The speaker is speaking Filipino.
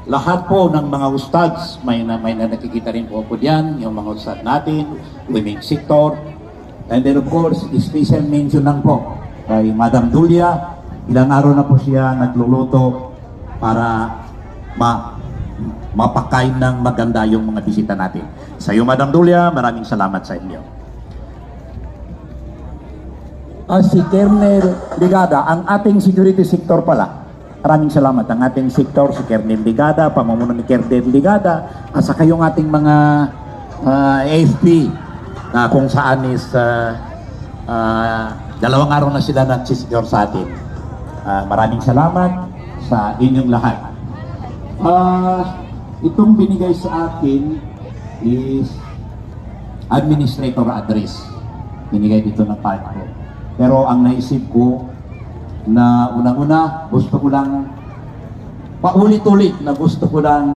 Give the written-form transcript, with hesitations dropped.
lahat po ng mga ustads, may nakikita rin po po diyan, yung mga ustad natin, women's sector, and then of course, special mention lang po kay Madam Dulia. Ilang araw na po siya nagluluto para mapakain ng maganda yung mga bisita natin. Sa iyo, Madam Dulia, maraming salamat sa inyo. Si Colonel Ligada, ang ating security sector pala. Maraming salamat. Ang ating sector, si Colonel Ligada, pamumuno ni Colonel Ligada, at saka yung ating mga AFP na kung saan is dalawang araw na sila nagsisecure sa atin. Maraming salamat sa inyong lahat. Itong binigay sa akin is administrator address. Binigay dito ng part ko. Pero ang naisip ko na unang-una, gusto ko lang paulit-ulit na gusto ko lang